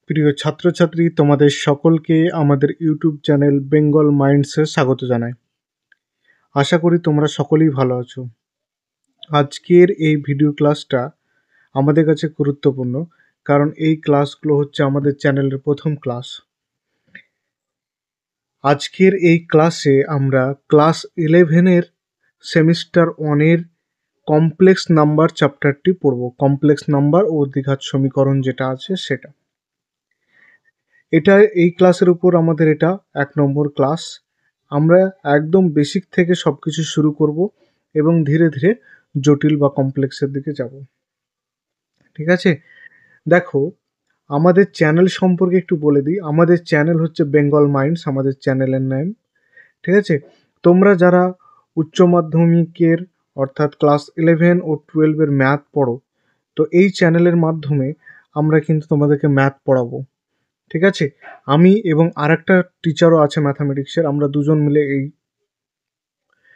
প্রিয় ছাত্রছাত্রী, তোমাদের সকলকে আমাদের ইউটিউব চ্যানেল বেঙ্গল মাইন্ডসে স্বাগত জানাই। আশা করি তোমরা সকলেই ভালো আছো। আজকের এই ভিডিও ক্লাসটা আমাদের কাছে গুরুত্বপূর্ণ, কারণ এই ক্লাসগুলো হচ্ছে আমাদের চ্যানেলের প্রথম ক্লাস। আজকের এই ক্লাসে আমরা ক্লাস 11-এর সেমিস্টার 1-এর কমপ্লেক্স নাম্বার চ্যাপ্টারটি পড়ব। কমপ্লেক্স নাম্বার ও দ্বিঘাত সমীকরণ যেটা আছে সেটা। এই ক্লাসের উপর আমাদের এটা 1 নম্বর ক্লাস। আমরা একদম বেসিক থেকে সব কিছু শুরু করব এবং ধীরে ধীরে জটিল বা কমপ্লেক্সের দিকে যাব। ঠিক আছে? দেখো, আমাদের চ্যানেল সম্পর্কে একটু বলে দিই। আমাদের চ্যানেল হচ্ছে বেঙ্গল মাইন্ডস, আমাদের চ্যানেলের নাম। ঠিক আছে? তোমরা যারা উচ্চ মাধ্যমিকের অর্থাৎ ক্লাস 11 ও 12-এর ম্যাথ পড়ো, তো এই চ্যানেলের মাধ্যমে আমরা কিন্তু তোমাদেরকে ম্যাথ পড়াবো। ঠিক আছে? আমি এবং আরেকটা টিচারও আছে ম্যাথামেটিক্সের, আমরা দুজন মিলে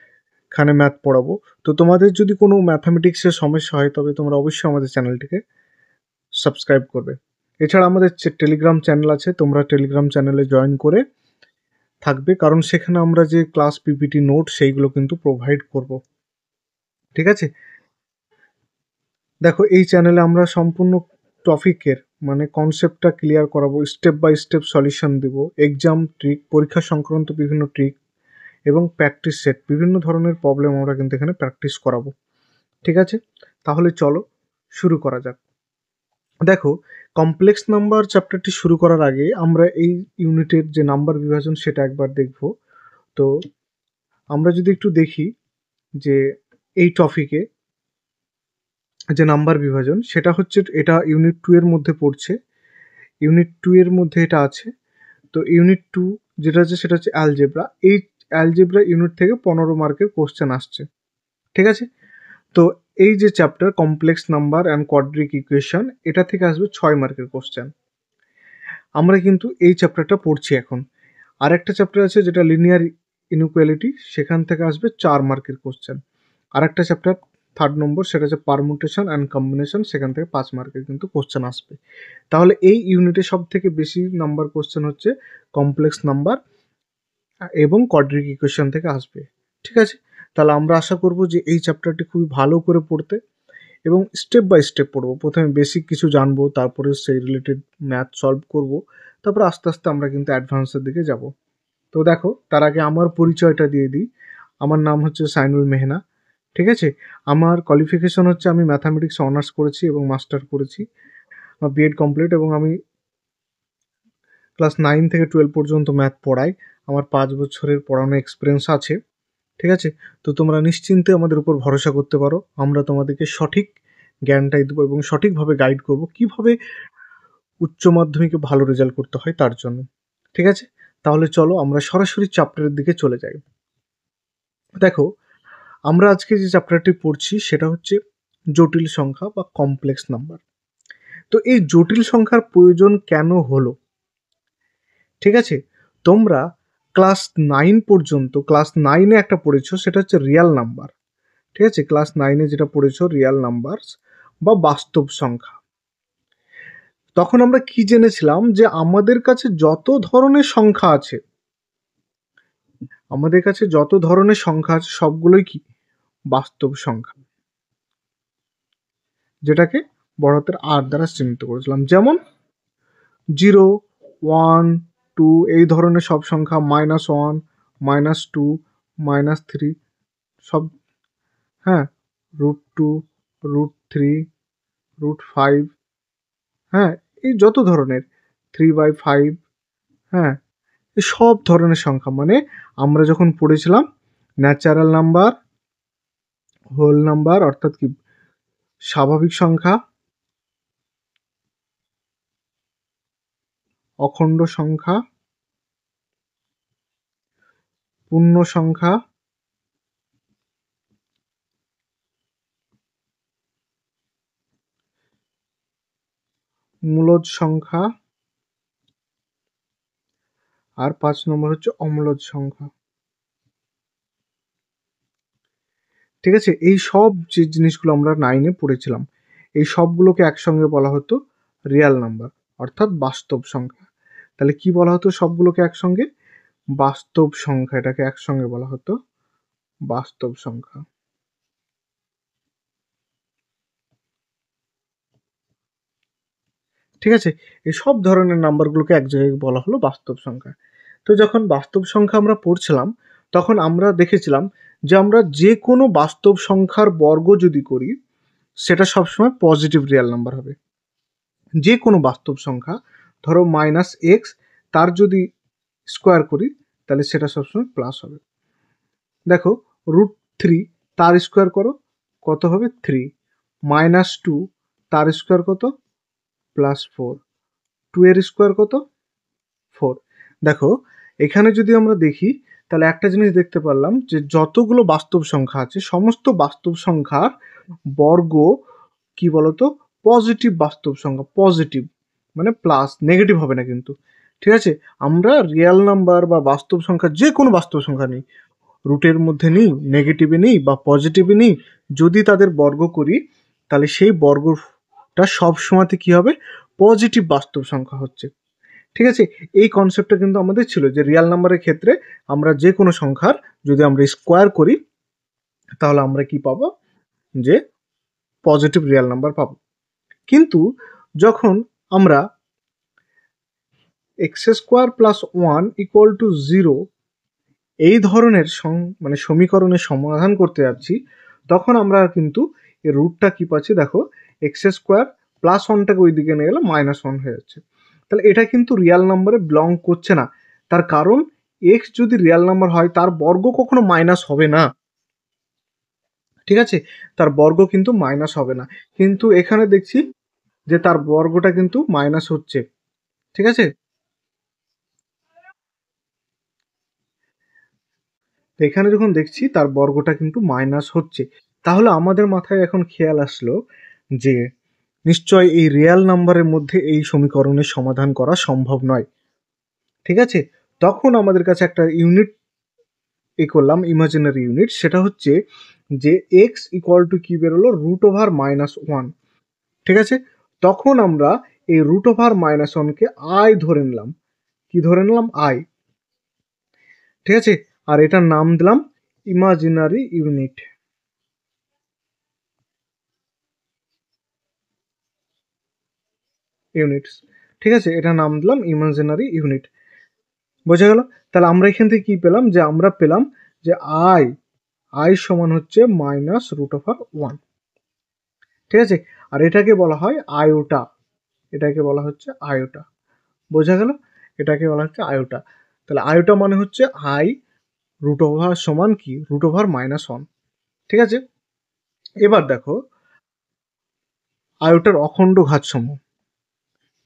এইখানে ম্যাথ পড়াবো। তো তোমাদের যদি কোনো ম্যাথামেটিক্সের সমস্যা হয় তবে তোমরা অবশ্যই আমাদের চ্যানেলটিকে সাবস্ক্রাইব করবে। এছাড়া আমাদের টেলিগ্রাম চ্যানেল আছে, তোমরা টেলিগ্রাম চ্যানেলে জয়েন করে থাকবে, কারণ সেখানে আমরা যে ক্লাস পিপিটি নোট সেইগুলো কিন্তু প্রোভাইড করব। ঠিক আছে? দেখো, এই চ্যানেলে আমরা সম্পূর্ণ টপিকের মানে কনসেপ্টটা ক্লিয়ার করাবো, স্টেপ বাই স্টেপ সলিউশন দেব, এক্সাম ট্রিক, পরীক্ষা সংক্রান্ত বিভিন্ন ট্রিক এবং প্র্যাকটিস সেট, বিভিন্ন ধরনের প্রবলেম আমরা কিন্তু এখানে প্র্যাকটিস করাবো। ঠিক আছে? তাহলে চলো শুরু করা যাক। দেখো, কমপ্লেক্স নাম্বার চ্যাপ্টারটি শুরু করার আগে আমরা এই ইউনিটের যে নাম্বার বিভাজন সেটা একবার দেখব। তো আমরা যদি একটু দেখি যে এই টপিকে যে নাম্বার বিভাজন সেটা হচ্ছে, এটা ইউনিট 2 এর মধ্যে পড়ছে। ইউনিট 2 এর মধ্যে এটা আছে। তো ইউনিট 2 যেটা আছে সেটা হচ্ছে অ্যালজেব্রা। এই অ্যালজেব্রা ইউনিট থেকে 15 মার্কের কোশ্চেন আসছে। ঠিক আছে? তো এই যে chapter complex number and কোয়াড্রিক equation, এটা থেকে আসবে 6 মার্কের কোশ্চেন। আমরা কিন্তু এই চ্যাপ্টারটা পড়ছি এখন। আরেকটা চ্যাপ্টার আছে যেটা লিনিয়ার ইনইকুয়ালিটি, সেখান থেকে আসবে 4 মার্কের কোশ্চেন। আরেকটা চ্যাপ্টার 3rd নম্বর, সেটা হচ্ছে পারমুটেশন অ্যান্ড কম্বিনেশন, সেখান থেকে 5 মার্কের কিন্তু কোশ্চেন আসবে। তাহলে এই ইউনিটে সব থেকে বেশি নাম্বার কোশ্চেন হচ্ছে কমপ্লেক্স নাম্বার এবং কোয়াড্রিক ইকুয়েশন থেকে আসবে। ঠিক আছে? তাহলে আমরা আশা করব যে এই চ্যাপ্টারটি খুবই ভালো করে পড়তে এবং স্টেপ বাই স্টেপ পড়বো। প্রথমে বেসিক কিছু জানবো, তারপরে সেই রিলেটেড ম্যাথ সলভ করব, তারপর আস্তে আস্তে আমরা কিন্তু অ্যাডভান্সের দিকে যাব। তো দেখো, তার আগে আমার পরিচয়টা দিয়ে দিই। আমার নাম হচ্ছে সাইনুল মেহনা। ঠিক আছে? আমার কোয়ালিফিকেশন হচ্ছে, আমি ম্যাথামেটিক্স অনার্স করেছি এবং মাস্টার করেছি। আমার বিএড কমপ্লিট এবং আমি ক্লাস 9 থেকে 12 পর্যন্ত ম্যাথ পড়াই। আমার 5 বছরের পড়ানো এক্সপিরিয়েন্স আছে। ঠিক আছে? তো তোমরা নিশ্চিন্তে আমাদের উপর ভরসা করতে পারো। আমরা তোমাদেরকে সঠিক জ্ঞানটাই দেবো এবং সঠিকভাবে গাইড করব কীভাবে উচ্চ মাধ্যমিকে ভালো রেজাল্ট করতে হয় তার জন্য। ঠিক আছে? তাহলে চলো আমরা সরাসরি চ্যাপ্টারের দিকে চলে যাই। দেখো, আমরা আজকে যে চ্যাপ্টারটি পড়ছি সেটা হচ্ছে জটিল সংখ্যা বা কমপ্লেক্স নাম্বার। তো এই জটিল সংখ্যার প্রয়োজন কেন হলো? ঠিক আছে? তোমরা ক্লাস 9 পর্যন্ত, ক্লাস 9-এ একটা পড়েছো, সেটা হচ্ছে রিয়াল নাম্বার। ঠিক আছে? ক্লাস 9-এ যেটা পড়েছো রিয়াল নাম্বারস বা বাস্তব সংখ্যা। তখন আমরা কি জেনেছিলাম যে আমাদের কাছে যত ধরনের সংখ্যা আছে, সবগুলোই কি বাস্তব সংখ্যা, যেটাকে বড় হাতের আর দ্বারা চিহ্নিত করেছিলাম। যেমন 0, 1, 2 এই ধরনের সব সংখ্যা, -1, -2, -3 সব, হ্যাঁ, √2, √3, √5, হ্যাঁ, এই যত ধরনের 3/5, হ্যাঁ, এই সব ধরনের সংখ্যা। মানে আমরা যখন পড়েছিলাম ন্যাচারাল নাম্বার, হোল নাম্বার অর্থাৎ কি স্বাভাবিক সংখ্যা, অখণ্ড সংখ্যা, পূর্ণ সংখ্যা, মূলদ সংখ্যা, আর 5 নম্বর হচ্ছে অম্লজ সংখ্যা। ঠিক আছে? এই সব যে জিনিসগুলো আমরা 9-এ পড়েছিলাম, এই সবগুলোকে একসঙ্গে বলা হতো রিয়াল নাম্বার, অর্থাৎ বাস্তব সংখ্যা। তাহলে কি বলা হতো সবগুলোকে একসঙ্গে? বাস্তব সংখ্যা, এটাকে একসঙ্গে বলা হতো বাস্তব সংখ্যা। ঠিক আছে, এই সব ধরনের নাম্বারগুলোকে এক জায়গায় বলা হলো বাস্তব সংখ্যা। তো যখন বাস্তব সংখ্যা আমরা পড়ছিলাম তখন আমরা দেখেছিলাম যে আমরা যে কোনো বাস্তব সংখ্যার বর্গ যদি করি সেটা সবসময় পজিটিভ রিয়েল নাম্বার হবে। যে কোনো বাস্তব সংখ্যা, ধরো -x, তার যদি স্কোয়ার করি তাহলে সেটা সবসময় প্লাস হবে। দেখো √3 তার স্কোয়ার করো, কত হবে? 3। -2 তার স্কোয়ার কত? +4। 2 এর স্কোয়ার কত? 4। দেখো এখানে যদি আমরা দেখি তাহলে একটা জিনিস দেখতে পারলাম যে যতগুলো বাস্তব সংখ্যা আছে সমস্ত বাস্তব সংখ্যার বর্গ কি বলতো? পজিটিভ বাস্তব সংখ্যা, পজিটিভ মানে প্লাস, নেগেটিভ হবে না কিন্তু। ঠিক আছে, আমরা রিয়েল নাম্বার বা বাস্তব সংখ্যা যে কোনো বাস্তব সংখ্যা নেই, রুটের মধ্যে নেই, নেগেটিভে নেই বা পজিটিভে নেই, যদি তাদের বর্গ করি তাহলে সেই বর্গটা সব সময়তে কি হবে? পজিটিভ বাস্তব সংখ্যা হচ্ছে। ঠিক আছে, এই কনসেপ্টটা কিন্তু আমাদের ছিল যে রিয়েল নাম্বারের ক্ষেত্রে আমরা যে কোনো সংখ্যার যদি আমরা স্কোয়ার করি তাহলে আমরা কি পাবো? যে পজিটিভ রিয়েল নাম্বার পাবো। কিন্তু যখন আমরা x² + 1 = 0 এই ধরনের মানে সমীকরণের সমাধান করতে যাচ্ছি তখন আমরা কিন্তু এই রুটটা কি পাচ্ছি? দেখো x² + 1টাকে ওই দিকে নিয়ে গেলে -1 হয়ে যাচ্ছে। তাহলে এটা কিন্তু রিয়েল নাম্বারে বিলং করছে না। তার কারণ x যদি রিয়েল নাম্বার হয় তার বর্গ কখনো মাইনাস হবে না। ঠিক আছে, তার বর্গ কিন্তু মাইনাস হবে না, কিন্তু এখানে দেখছি যে তার বর্গটা কিন্তু মাইনাস হচ্ছে। ঠিক আছে, তো এখানে যখন দেখছি তার বর্গটা কিন্তু মাইনাস হচ্ছে, তাহলে আমাদের মাথায় এখন খেয়াল আসলো যে নিশ্চয় এই রিয়েল নাম্বারের মধ্যে এই সমীকরণের সমাধান করা সম্ভব নয়। ঠিক আছে, তখন আমাদের কাছে একটা ইউনিট করলাম, ইমাজিনারি ইউনিট, সেটা হচ্ছে যে x = কি বেরোলো? √(-1). ঠিক আছে, তখন আমরা এই √(-1)কে i ধরে নিলাম। কি ধরে নিলাম? i। ঠিক আছে, আর এটার নাম দিলাম ইমাজিনারি ইউনিট। ইউনিটস, ঠিক আছে, এটা নাম দিলাম ইমাজিনারি ইউনিট। বোঝা গেল? তাহলে আমরা এখান থেকে কি পেলাম? যে আমরা পেলাম যে i সমান হচ্ছে -√(1). ঠিক আছে, আর এটাকে বলা হয় আয়োটা, এটাকে বলা হচ্ছে আয়োটা। বোঝা গেল? এটাকে বলা হচ্ছে আয়োটা। তাহলে আয়োটা মানে হচ্ছে i √(= সমান কি? √(-1). ঠিক আছে, এবার দেখো আয়োটার অখণ্ড ঘাতসমূহ।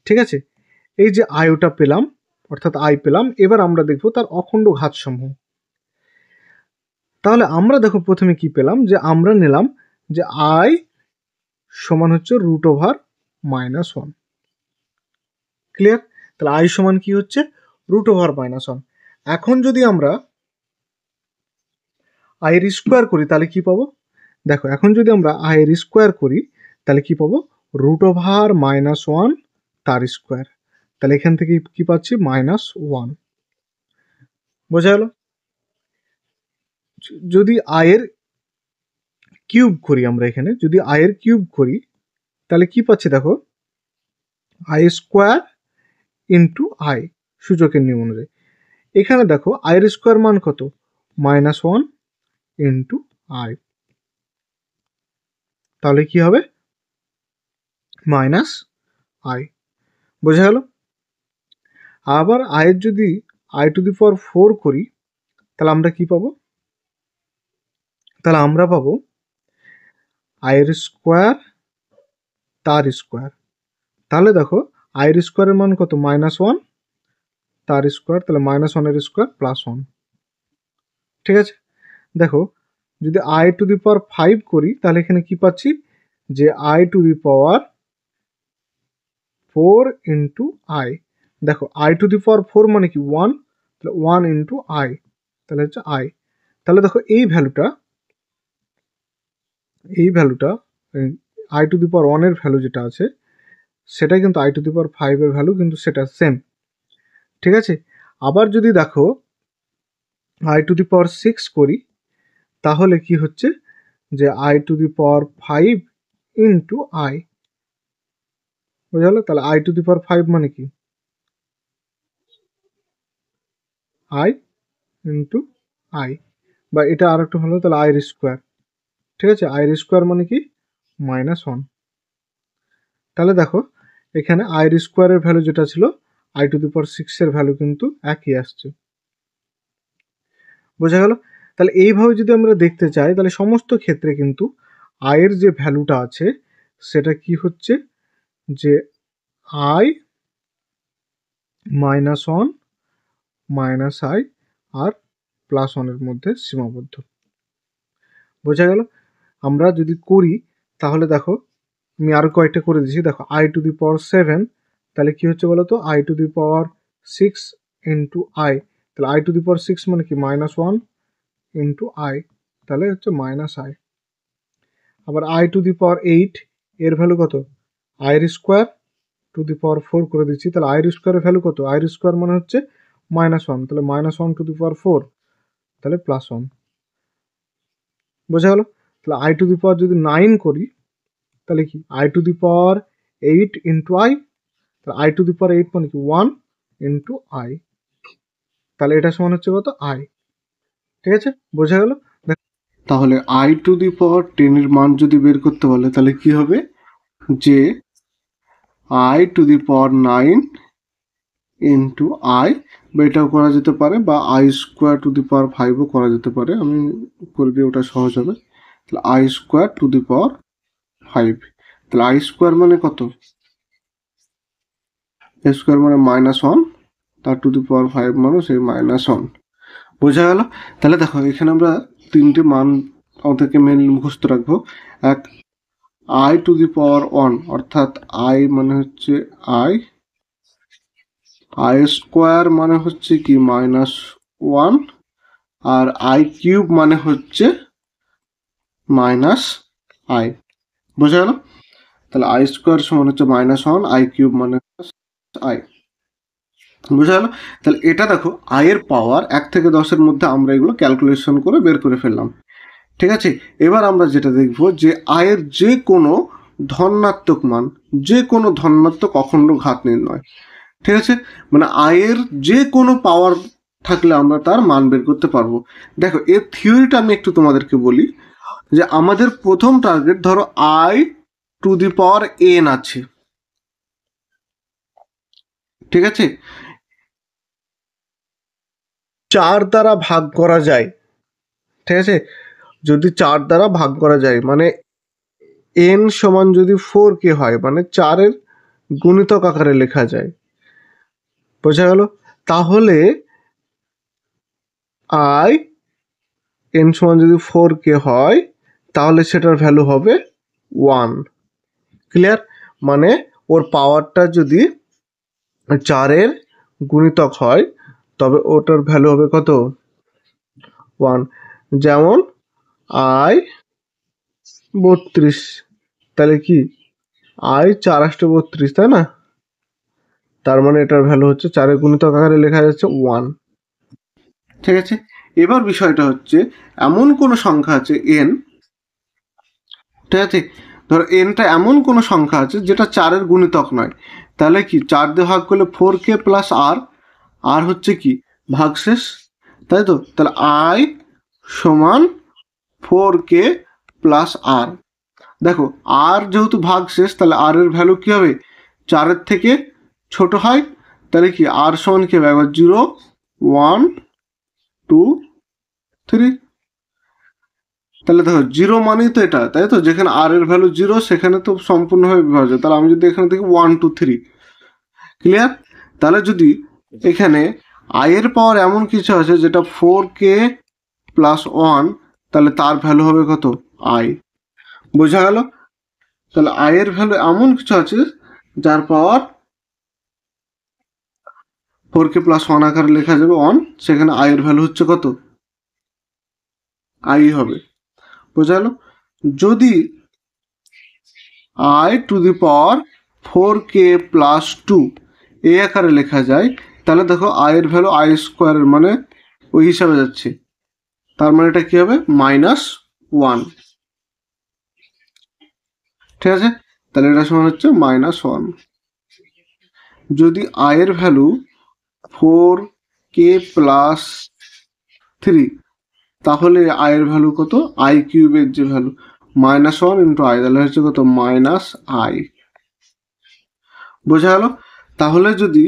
ঠিক আছে, এই যে আয়োটা পেলাম অর্থাৎ i পেলাম, এবার আমরা দেখব তার অখণ্ড ঘাতসমূহ। তাহলে আমরা দেখো প্রথমে কি পেলাম? যে আমরা নিলাম যে i সমান হচ্ছে √(-1). ক্লিয়ার? তাহলে i সমান কি হচ্ছে? √(-1). এখন যদি আমরা i এর স্কোয়ার করি তাহলে কি পাবো? দেখো এখন যদি আমরা i এর স্কোয়ার করি তাহলে কি পাবো? √(-1) তার স্কোয়ার। তাহলে এখান থেকে কি পাচ্ছি? -1। বোঝা গেল? যদি i এর কিউব করি আমরা, এখানে যদি i এর কিউব করি তাহলে কি পাচ্ছি? দেখো i² * i, সূচকের নিয়ম অনুযায়ী। এখানে দেখো i এর স্কোয়ার মান কত? -1 * i। তাহলে কি হবে? -i। বোঝা গেল? আবার i এর যদি i⁴ করি তাহলে আমরা কি পাবো? তাহলে আমরা পাবো i এর স্কোয়ার তার স্কোয়ার। তাহলে দেখো i এর স্কোয়ারের মান কত? -1 তার স্কোয়ার, তাহলে -1 এর স্কোয়ার +1। ঠিক আছে, দেখো যদি i⁵ করি তাহলে এখানে কি পাচ্ছি? যে i⁴ * i। দেখো i⁴ মানে কি? 1, তাহলে 1 * i, তাহলে হচ্ছে i। তাহলে দেখো এই ভ্যালুটা i⁴ এর ভ্যালু যেটা আছে সেটাই কিন্তু আই টু দি পাওয়ার 5 এর ভ্যালু কিন্তু সেটা সেম। ঠিক আছে, আবার যদি দেখো আই টু দি পাওয়ার 6 করি, তাহলে কি হচ্ছে যে I to the power 5 into I, বোঝা গেল? তাহলে আই টু দি পাওয়ার 5 মানে কি আই ইন্টু আই, বা এটা আর একটু হলো তাহলে আই স্কোয়ার। ঠিক আছে, আই স্কোয়ার মানে কি -1। তাহলে দেখো এখানে আই স্কোয়ারের ভ্যালু যেটা ছিল আই টু দি পাওয়ার 6 এর ভ্যালু কিন্তু একই আসছে, বোঝা গেল? তাহলে এইভাবে যদি আমরা দেখতে চাই তাহলে সমস্ত ক্ষেত্রে কিন্তু আয়ের যে ভ্যালুটা আছে সেটা কি হচ্ছে যে আই -1 আই আর +1 মধ্যে সীমাবদ্ধ, বোঝা গেল? আমরা যদি করি তাহলে দেখো আমি আরো কয়েকটা করে দিচ্ছি। দেখো আই টু দি পাওয়ার 7, তাহলে কি হচ্ছে বলো তো I to the power 6 into I, তাহলে আই টু দি পাওয়ার 6 মানে কি -1 ইন্টু আই, তাহলে হচ্ছে -i। আবার আই টু দি পাওয়ার 8 এর ভ্যালু কত, আই স্কোয়ার টু দি পাওয়ার 4 করে দিচ্ছি, তাহলে আই স্কোয়ারের ভ্যালু কত, আই স্কোয়ার মানে হচ্ছে -1, তাহলে -1 টু দি পাওয়ার 4, তাহলে +1, বোঝা গেল? তাহলে আই টু দি পাওয়ার যদি 9 করি তাহলে কি I to the power 8 into I, তাহলে আই টু দি পাওয়ার 8 মানে কি 1 ইন্টু আই, তাহলে এটা সমান হচ্ছে কত আই। ঠিক আছে, বোঝা গেল? তাহলে আই টু দি পাওয়ার 10 এর মান যদি বের করতে বলে তাহলে কি হবে যে I to the power 9 into I, বা এটাও করা যেতে পারে, বা আই স্কোয়ার টু দি পাওয়ার 5ও করা যেতে পারে, আমি করে দিয়ে ওটা সহজ হবে। তাহলে আই স্কোয়ার টু দি পাওয়ার 5, তাহলে আই স্কোয়ার মানে কত, এ স্কোয়ার মানে -1, তার টু দি পাওয়ার 5 মানে সেই -1, বোঝা গেল? তাহলে দেখো এখানে আমরা তিনটে মান আমাদেরকে মেনলি মুখস্থ রাখবো। এক, আই টু দি পাওয়ার 1, অর্থাৎ আই মানে হচ্ছে আই, আই স্কোয়ার মানে হচ্ছে কি -1, আর আই কিউব মানে হচ্ছে -i, বোঝা গেল? তাহলে আই স্কোয়ার সমান হচ্ছে -1, আই কিউব মানে আই, বোঝা গেল? তাহলে এটা দেখো আয়ের পাওয়ার 1 থেকে 10-এর মধ্যে আমরা এগুলো ক্যালকুলেশন করে বের করে ফেললাম। ঠিক আছে, এবার আমরা যেটা দেখব যে আয়ের যে কোনো ধনাত্মক মান, যে কোনো ধনাত্মক অখণ্ড ঘাত নির্ণয়। ঠিক আছে, মানে আয়ের যে কোনো পাওয়ার থাকলে আমরা তার মান বের করতে পারবো। দেখো এর থিওরিটা আমি একটু তোমাদেরকে বলি, যে আমাদের প্রথম টার্গেট ধরো I to the power n আছে, ঠিক আছে, 4 দ্বারা ভাগ করা যায়। ঠিক আছে, যদি 4 দ্বারা ভাগ করা যায় মানে n সমান যদি 4k হয় মানে 4-এর গুণিতক আকারে লেখা যায়, বোঝা গেল? তাহলে আই n সমান যদি 4k হয় তাহলে সেটার ভ্যালু হবে 1। ক্লিয়ার? মানে ওর পাওয়ারটা যদি 4-এর গুণিতক হয় তবে ওটার ভ্যালু হবে কত, 1। যেমন আই 32, তাহলে কি আই 4 × 32, তাই না? তার মানে এটার ভ্যালু হচ্ছে 4-এর গুণিতক আকারে লেখা যাচ্ছে 1। ঠিক আছে, এবার বিষয়টা হচ্ছে এমন কোনো সংখ্যা আছে n, ঠিক আছে, ধরো nটা এমন কোনো সংখ্যা আছে যেটা 4-এর গুণিতক নয়, তাহলে কি 4 দিয়ে ভাগ করলে 4k প্লাস আর হচ্ছে কি ভাগশেষ, তাই তো? তাহলে আই সমান 4k প্লাস আর। দেখো আর যেহেতু ভাগশেষ তাহলে আর এর ভ্যালু কি হবে, 4-এর থেকে ছোট হয়, তাহলে কি আর সমান কি হবে, একবার 0 1 2 3, তাহলে দেখো 0 মানেই তো এটা, তাই তো? যেখানে আর এর ভ্যালু 0 সেখানে তো সম্পূর্ণভাবে বিভাজ্য, তাহলে আমি যদি এখানে দেখি 1 2 3, ক্লিয়ার? তাহলে যদি এখানে আই এর পাওয়ার এমন কিছু আছে যেটা 4k প্লাস 1, তাহলে তার ভ্যালু হবে কত, আই, বোঝা গেল? তাহলে আই এর ভ্যালু এমন কিছু আছে যার পাওয়ার 4k প্লাস 1 আকারে লেখা যাবে 1, সেখানে আই এর ভ্যালু হচ্ছে কত, আই হবে, বোঝা গেল? যদি I to the power 4k plus 2 এই আকারে লেখা যায়, তাহলে দেখো আয়ের ভ্যালু আই স্কোয়ারের মানে ওই হিসাবে যাচ্ছে, তার মানে এটা কী হবে -1, ঠিক আছে। তাহলে এটা সমান হচ্ছে -1। যদি আয়ের ভ্যালু 4k প্লাস 3, তাহলে আয়ের ভ্যালু কত, আই কিউবের যে ভ্যালু -1 ইন্টু আই, তাহলে হচ্ছে কত -i। বোঝা গেল? তাহলে যদি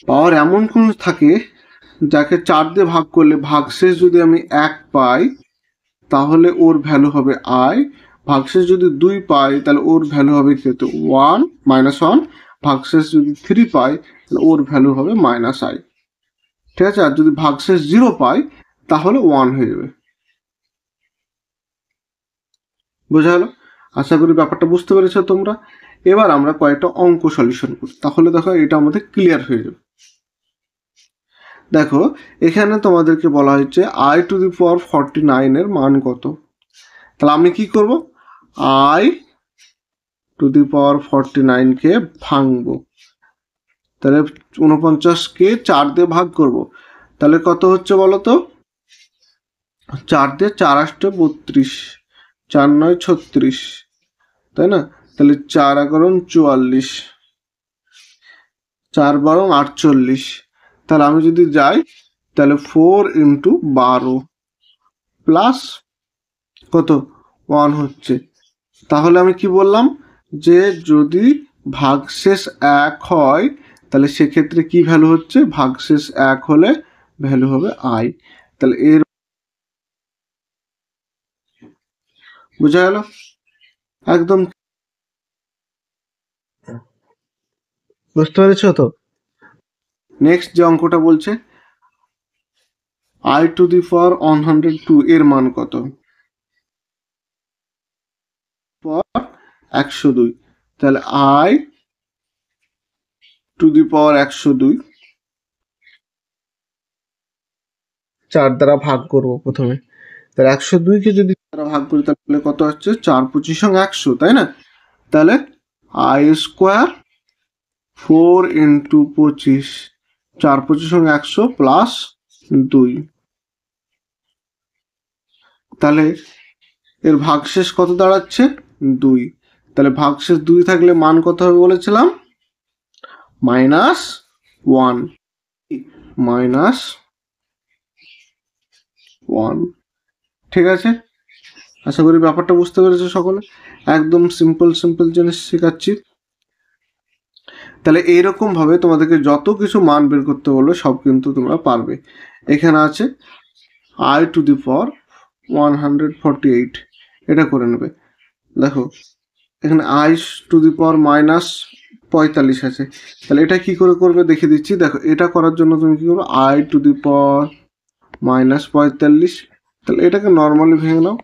পাওয়ার এমন কোন থাকে যাকে 4 দিয়ে ভাগ করলে ভাগশেষ যদি আমি 1 পাই, তাহলে ওর ভ্যালু হবে আই। ভাগশেষ যদি 2 পাই তাহলে ওর ভ্যালু হবে কত, 1 -1। ভাগশেষ যদি 3 পাই তাহলে ওর ভ্যালু হবে -i, ঠিক আছে। আর যদি ভাগশেষ 0 পাই তাহলে 1 হয়ে যাবে। বোঝা গেল? আশা করি ব্যাপারটা বুঝতে পেরেছো তোমরা। এবার আমরা কয়েকটা অঙ্ক সলিউশন করি, তাহলে দেখো এটা আমাদের ক্লিয়ার হয়ে যাবে। দেখো এখানে তোমাদেরকে বলা হয়েছে i টু দি পাওয়ার 49 এর মান কত। তাহলে আমি কি করব, i টু দি পাওয়ার 49 কে ভাঙবো। তাহলে 49কে 4 দিয়ে ভাগ করব, তাহলে কত হচ্ছে বলো তো, 4 দিয়ে 4 8 32, 4 9 36, তাই না। তাহলে 4 11 44, 4 12 48। তাহলে আমি যদি যাই তাহলে 4 ইন্টু 12 প্লাস কত 1 হচ্ছে। তাহলে আমি কি বললাম যে যদি ভাগশেষ 1 হয় তাহলে সেক্ষেত্রে কি ভ্যালু হচ্ছে, ভাগশেষ 1 হলে ভ্যালু হবে আই। তাহলে এর বোঝা গেল একদম, বুঝতে পেরেছো তো? নেক্সট যে অঙ্কটা বলছে i টু দি পাওয়ার 102 এর মান কত, 102। তাহলে i টু দি পাওয়ার 102 4 দ্বারা ভাগ করব প্রথমে। তাহলে 102কে যদি দ্বারা ভাগ করি তাহলে কত হচ্ছে, 4 25 100, তাই না। তাহলে i স্কোয়ার 4 ইন্টু 25, 4 25 100 প্লাস 2। তাহলে এর ভাগশেষ কত দাঁড়াচ্ছে, 2। তাহলে ভাগশেষ 2 থাকলে মান কত হবে বলেছিলাম, -1, -1, ঠিক আছে। আশা করি ব্যাপারটা বুঝতে পেরেছো সকলে। একদম সিম্পল জিনিস শেখাচ্ছি। তাহলে এইরকম ভাবে তোমাদেরকে যত কিছু মান বের করতে বলবে সব কিন্তু তোমরা পারবে। এখানে আছে i টু দি পাওয়ার 148, এটা করে নেবে। দেখো এখানে i টু দি পাওয়ার -45 আছে, তাহলে এটা কি করে করবে দেখিয়ে দিচ্ছি। দেখো এটা করার জন্য তুমি কি করবে, i টু দি পাওয়ার -45, তাহলে এটাকে নর্মালি ভেঙে নাও,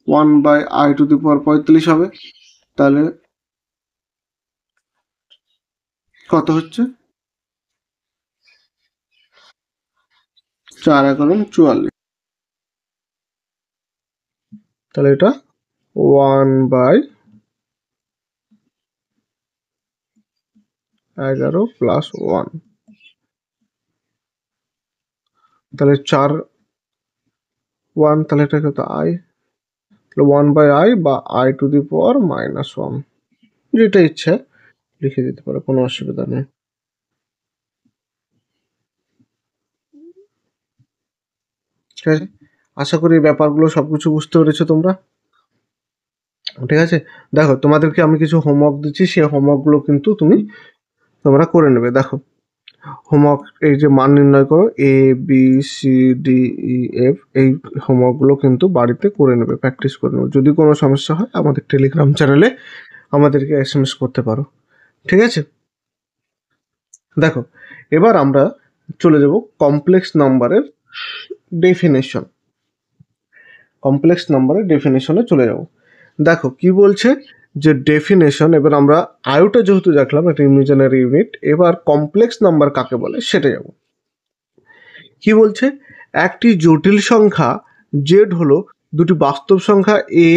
1/i টু দি পাওয়ার 45 হবে। তাহলে কত হচ্ছে, 4 11 44। তাহলে এটা 1/11 প্লাস 1, তাহলে 4 1, তাহলে এটা কত i, তাহলে 1/i বা i টু দি পাওয়ার -1, যেটা ইচ্ছা লিখে দিতে পারো, কোনো অসুবিধা নেই। ঠিক আছে, আশা করি এই ব্যাপারগুলো সবকিছু বুঝতে পেরেছো তোমরা। ঠিক আছে, দেখো তোমাদেরকে আমি কিছু হোমওয়ার্ক দিচ্ছি, সেই হোমওয়ার্কগুলো কিন্তু তোমরা করে নেবে। দেখো হোমওয়ার্ক, এই যে মান নির্ণয় করো ABCDEF, এই হোমওয়ার্কগুলো কিন্তু বাড়িতে করে নেবে, প্র্যাকটিস করে নেবে। যদি কোনো সমস্যা হয় আমাদের টেলিগ্রাম চ্যানেলে আমাদেরকে SMS করতে পারো। ঠিক আছে, দেখো এবার আমরা চলে যাব কমপ্লেক্স নাম্বারের ডেফিনেশন। কমপ্লেক্স নাম্বারের ডেফিনেশনে চলে যাব। দেখো কি বলছে যে ডেফিনেশন, এবার আমরা আয়ুটা যেহেতু দেখলাম একটা ইমাজিনারি ইউনিট, এবার কমপ্লেক্স নাম্বার কাকে বলে সেটা যাব। কি বলছে, একটি জটিল সংখ্যা z হলো দুটি বাস্তব সংখ্যা a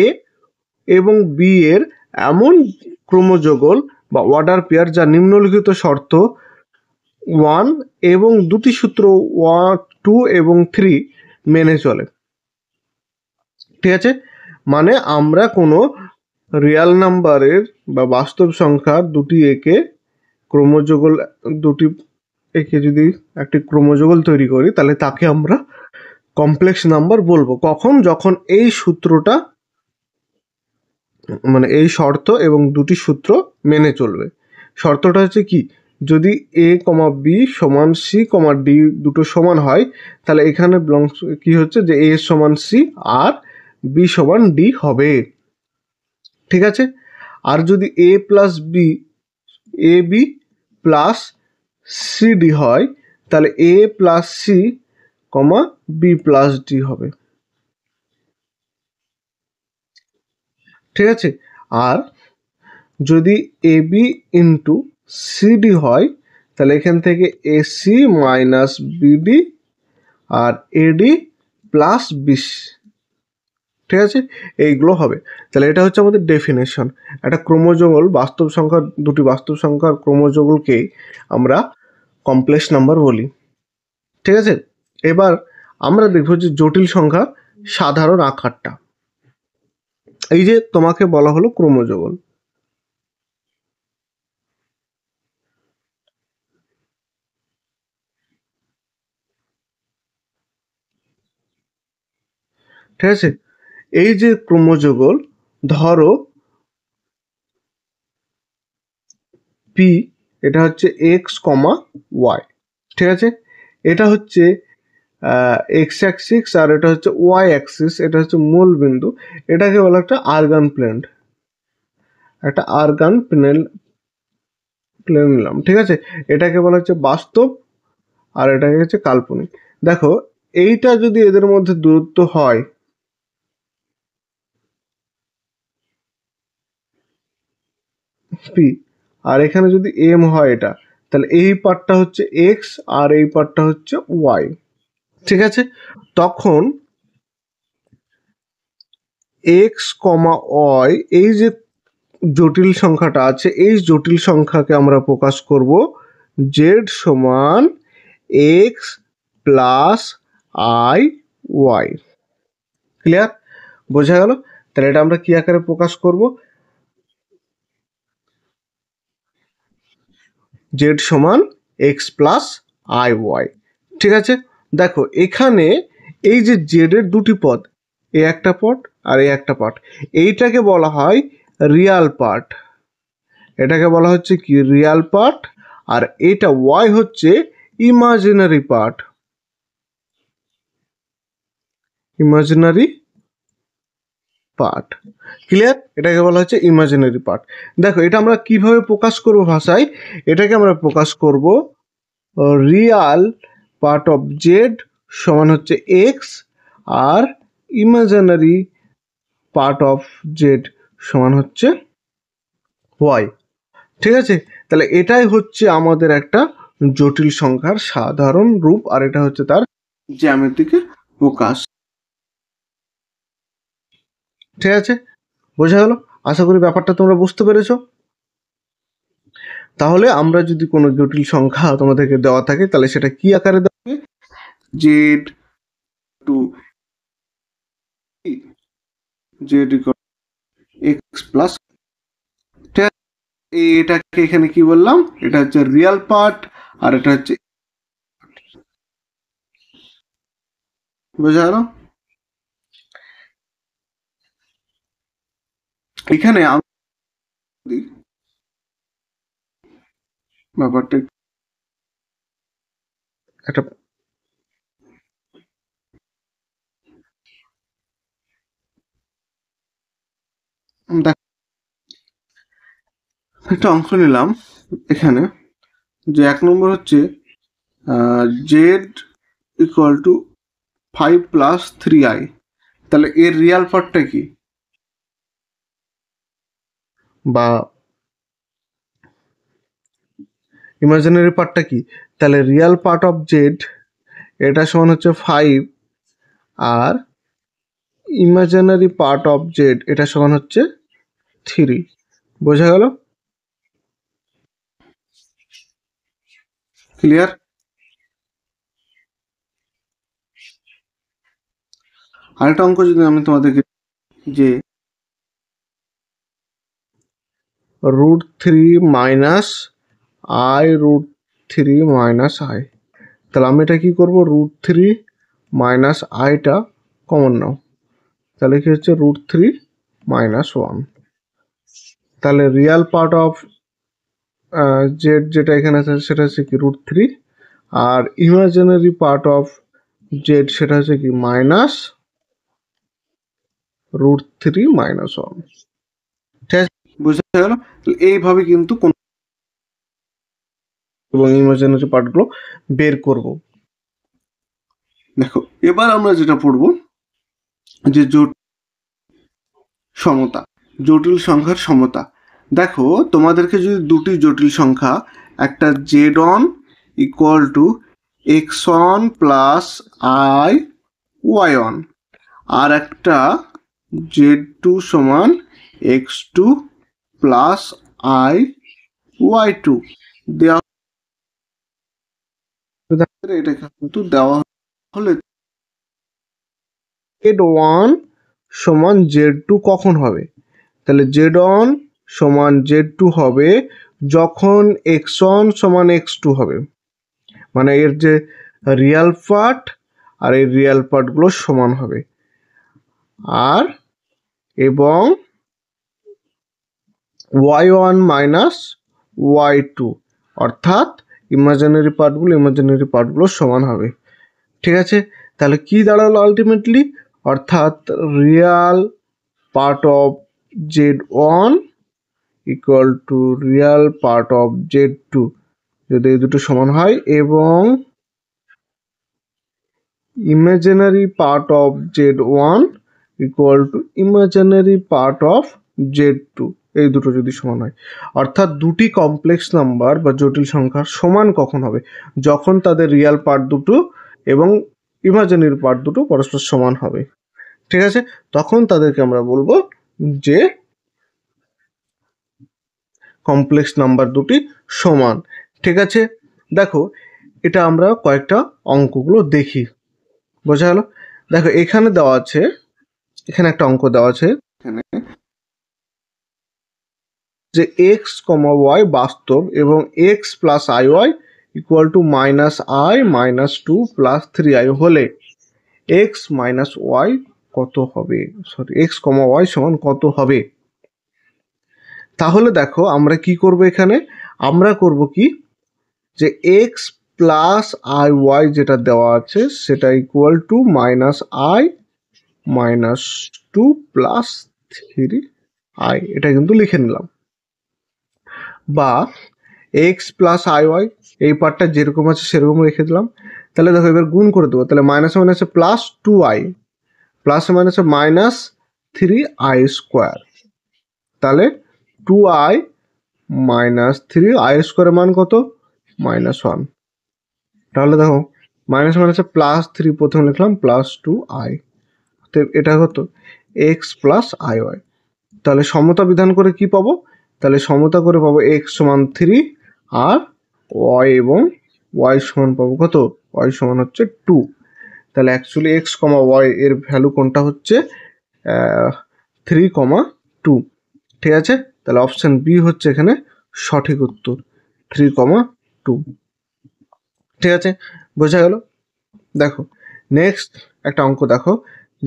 এবং b এর এমন ক্রোমোজোগল বা অর্ডার পেয়ার যা নিম্নলিখিত শর্ত 1 এবং দুটি সূত্র 2 এবং 3 মেনে চলে। ঠিক আছে, মানে আমরা কোনো রিয়াল নাম্বারের বা বাস্তব সংখ্যার দুটি একে ক্রোমোজোগল দুটি একে যদি একটি ক্রোমোজোগল তৈরি করি তাহলে তাকে আমরা কমপ্লেক্স নাম্বার বলবো। কখন? যখন এই সূত্রটা মানে এই শর্ত এবং দুটি সূত্র মেনে চলবে। শর্তটা হচ্ছে কি, যদি a, b সমান c, d দুটো সমান হয় তাহলে এখানে কি হচ্ছে যে a সমান c আর b সমান d হবে। ঠিক আছে, আর যদি a plus b ab plus cd হয় তাহলে a plus c b plus d হবে। ঠিক আছে, আর যদি ab ইন্টু cd হয় তাহলে এখান থেকে ac মাইনাস bd আর ad প্লাস bc। ঠিক আছে, এইগুলো হবে। তাহলে এটা হচ্ছে আমাদের ডেফিনেশন। একটা ক্রোমোজোগল বাস্তব সংখ্যার দুটি বাস্তব সংখ্যার ক্রোমোজোগলকে আমরা কমপ্লেক্স নাম্বার বলি। ঠিক আছে, এবার আমরা দেখব যে জটিল সংখ্যা সাধারণ আকারটা। এই যে তোমাকে বলা হলো ক্রোমোজোগল, ঠিক আছে, এই যে ক্রোমোজোগল ধরো পি, এটা হচ্ছে এক্স কমা ওয়াই। ঠিক আছে, এটা হচ্ছে এক্স অ্যাক্সিস আর এটা হচ্ছে ওয়াই অ্যাক্সিস, এটা হচ্ছে মূল বিন্দু। এটাকে বলা একটা আর্গান প্লেন, একটা আর্গান প্লেন নিলাম। ঠিক আছে, এটাকে বলা হচ্ছে বাস্তব আর এটাকে হচ্ছে কাল্পনিক। দেখো, এইটা যদি এদের মধ্যে দূরত্ব হয় পি আর এখানে যদি এম হয় এটা, তাহলে এই পার্টটা হচ্ছে এক্স আর এই পার্টটা হচ্ছে ওয়াই। ঠিক আছে, তখন এক্স কমা ওয়াই এই যে জটিল সংখ্যাটা আছে এই জটিল সংখ্যাকে আমরা প্রকাশ করব জেড সমান X plus I Y. Clear? বোঝা গেল? তাহলে এটা আমরা কি আকারে প্রকাশ করব? জেড সমান এক্স প্লাস আই ওয়াই। ঠিক আছে, দেখো এখানে এই যে জেড এর দুটি পদ, এ একটা পদ আর এ একটা পার্ট, এইটাকে বলা হয় রিয়াল পার্ট। এটাকে বলা হচ্ছে কি রিয়াল পার্ট, আর এটা ওয়াই হচ্ছে imaginary part. Imaginary part. Clear? এটাকে বলা হচ্ছে ইমাজিনারি পার্ট। দেখো এটা আমরা কিভাবে প্রকাশ করব ভাষায়, এটাকে আমরা প্রকাশ করব রিয়াল পার্ট অফ জেড সমান হচ্ছে এক্স আর ইমাজিনারি পার্ট অফ জেড সমান হচ্ছে ওয়াই। ঠিক আছে, তাহলে এটাই হচ্ছে আমাদের একটা জটিল সংখ্যার সাধারণ রূপ আর এটা হচ্ছে তার জ্যামিতিক প্রকাশ। ঠিক আছে, বোঝা গেল? আশা করি ব্যাপারটা তোমরা বুঝতে পেরেছো। তাহলে আমরা যদি কোনো জটিল সংখ্যা তোমাদেরকে দেওয়া থাকে তাহলে সেটা কি আকারে দেওয়া হবে? Z to Z X plus, এটাকে এখানে কি বললাম, এটা হচ্ছে রিয়াল পার্ট আর এটা হচ্ছে, বোঝা গেল? এখানে ব্যাপারটা একটা একটা অংশ নিলাম এখানে, যে এক নম্বর হচ্ছে Z equal to 5 plus 3i, তাহলে এর রিয়াল পার্টটা কি, বা ইমাজিনারি পার্টটা কি? তাহলে রিয়াল পার্ট অফ জেড এটা সমান হচ্ছে 5 আর ইমাজিনারি পার্ট অফ জেড এটা সমান হচ্ছে 3। বোঝা গেল? ক্লিয়ার? আরেকটা অঙ্ক যদি আমি তোমাদেরকে, যে √3 মাইনাস i√3 মাইনাস i, তাহলে আমি এটা কি করব, √3 মাইনাস আইটা কমন নাও, তাহলে কি হচ্ছে √3 মাইনাস 1। তাহলে রিয়াল পার্ট অফ জেড যেটা এখানে আছে সেটা হচ্ছে কি √3, আর ইমাজিনারি পার্ট অফ জেড সেটা হচ্ছে কি মাইনাস √3 মাইনাস 1। ঠিক আছে, বোঝা গেল? এইভাবে কিন্তু কোন এবং ইমাজিনারি পার্টগুলো বের করব। দেখো এবার আমরা যেটা পড়ব, যে সমতা, জটিল সংখ্যার সমতা। দেখো তোমাদেরকে যদি দুটি জটিল সংখ্যা, একটা z1 equal to x1 plus i y1, আর একটা z2 সমান x2 প্লাস i y2 দেওয়া, এটা কিন্তু দেওয়া হলে z1 সমান z2 কখন হবে? তাহলে z1 সমান z2 হবে যখন x1 সমান x2 হবে, মানে এর যে রিয়াল পার্ট আর এই রিয়াল পার্টগুলো সমান হবে, আর এবং y1 মাইনাস y2, অর্থাৎ ইমাজিনারি পার্টগুলো সমান হবে। ঠিক আছে, তাহলে কি দাঁড়ালো আলটিমেটলি, অর্থাৎ Real part of z1 equal to Real part of z2, যদি এই দুটো সমান হয়, এবং imaginary part of z1 equal to imaginary part of z2, এই দুটো যদি সমান হয়। অর্থাৎ দুটি কমপ্লেক্স নাম্বার বা জটিল সংখ্যার সমান কখন হবে? যখন তাদের রিয়াল পার্ট দুটো এবং ইমাজিনারি পার্ট দুটো পরস্পর সমান হবে। ঠিক আছে, তখন তাদেরকে আমরা বলবো যে কমপ্লেক্স নাম্বার দুটি সমান। ঠিক আছে, দেখো এটা আমরা কয়েকটা অঙ্কগুলো দেখি, বোঝা গেল? দেখো এখানে দেওয়া আছে, এখানে একটা অঙ্ক দেওয়া আছে এখানে যে এক্স কমা ওয়াই বাস্তব এবং X plus I Y equal to minus I minus 2 plus 3i হলে এক্স মাইনাস ওয়াই কত হবে, সরি এক্স কমা ওয়াই সমান কত হবে? তাহলে দেখো আমরা কি করব, এখানে আমরা করব কি, যে এক্স প্লাস আই ওয়াই যেটা দেওয়া আছে সেটা equal to minus I minus 2 plus 3i, এটা কিন্তু লিখে নিলাম। বা এক্স প্লাস আই ওয়াই, এই পার্টটা যেরকম আছে সেরকম রেখে দিলাম। তাহলে দেখো এবার গুণ করে দেবো, তাহলে মাইনাসে মাইনাসে প্লাস 2i, প্লাসে মাইনাসে মাইনাস 3i স্কোয়ার, তাহলে 2i মাইনাস 3i স্কোয়ারের মান কত, -1। তাহলে দেখো মাইনাস মাইনাসে প্লাস 3 প্রথমে লিখলাম প্লাস 2i, তো এটা হতো এক্স প্লাস আই ওয়াই। তাহলে সমতা বিধান করে কি পাবো, তাহলে সমতা করে পাবো এক্স সমান 3 আর ওয়াই এবং ওয়াই সমান পাবো কত, ওয়াই সমান হচ্ছে 2। তাহলে অ্যাকচুয়ালি এক্স কমা ওয়াই এর ভ্যালু কোনটা হচ্ছে 3,2। ঠিক আছে, তাহলে অপশান বি হচ্ছে এখানে সঠিক উত্তর, 3,2। ঠিক আছে, বোঝা গেল? দেখো নেক্সট একটা অঙ্ক দেখো,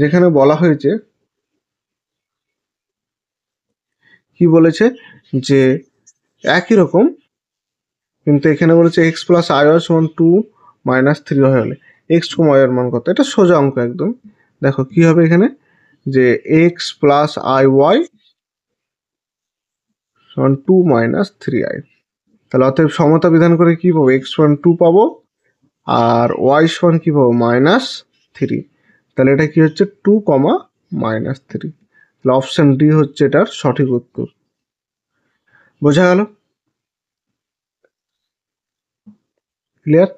যেখানে বলা হয়েছে, কি বলেছে, যে একই রকম কিন্তু এখানে বলেছে এক্স প্লাস আই ওয়াই সমান 2 মাইনাস 3 হলে এক্স কমা ওয়াই এর মান কত? এটা সোজা অঙ্ক একদম। দেখো কি হবে এখানে, যে এক্স প্লাস আই ওয়াই সমান 2 মাইনাস 3i, তাহলে অতএব সমতা বিধান করে কি পাবো, এক্স সমান 2 পাবো আর ওয়াই সমান কি পাবো, -3। তাহলে এটা কি হচ্ছে 2, -3। তাহলে অপশন ডি হচ্ছে এটার সঠিক উত্তর। বোঝা গেল? ক্লিয়ার?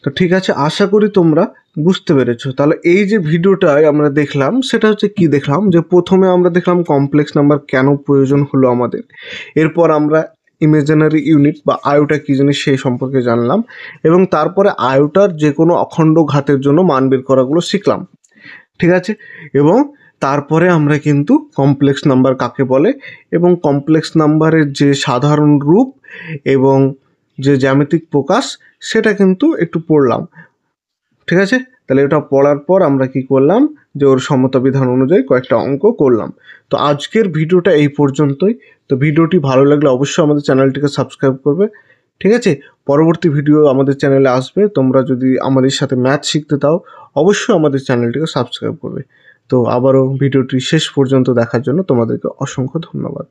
তো ঠিক আছে, আশা করি তোমরা বুঝতে পেরেছো। তাহলে এই যে ভিডিওটায় আমরা দেখলাম সেটা হচ্ছে কি দেখলাম, যে প্রথমে আমরা দেখলাম কমপ্লেক্স নাম্বার কেন প্রয়োজন হলো আমাদের, এরপর আমরা ইমাজিনারি ইউনিট বা আয়োটা কী জিনিস সেই সম্পর্কে জানলাম, এবং তারপরে আয়োটার যে কোনো অখণ্ড ঘাতের জন্য মান বের করাগুলো শিখলাম, ঠিক আছে। এবং তারপরে আমরা কিন্তু কমপ্লেক্স নাম্বার কাকে বলে এবং কমপ্লেক্স নাম্বারের যে সাধারণ রূপ এবং যে জ্যামিতিক প্রকাশ সেটা কিন্তু একটু পড়লাম, ঠিক আছে। তাহলে এটা পড়ার পর আমরা কি করলাম, যে ওর সমতা বিধান অনুযায়ী কয়েকটা অঙ্ক করলাম। তো আজকের ভিডিওটা এই পর্যন্তই। তো ভিডিওটি ভালো লাগলে অবশ্যই আমাদের চ্যানেলটিকে সাবস্ক্রাইব করবে, ঠিক আছে। পরবর্তী ভিডিও আমাদের চ্যানেলে আসবে, তোমরা যদি আমাদের সাথে ম্যাথ শিখতে চাও অবশ্যই আমাদের চ্যানেলটিকে সাবস্ক্রাইব করবে। তো আবারও ভিডিওটি শেষ পর্যন্ত দেখার জন্য তোমাদেরকে অসংখ্য ধন্যবাদ।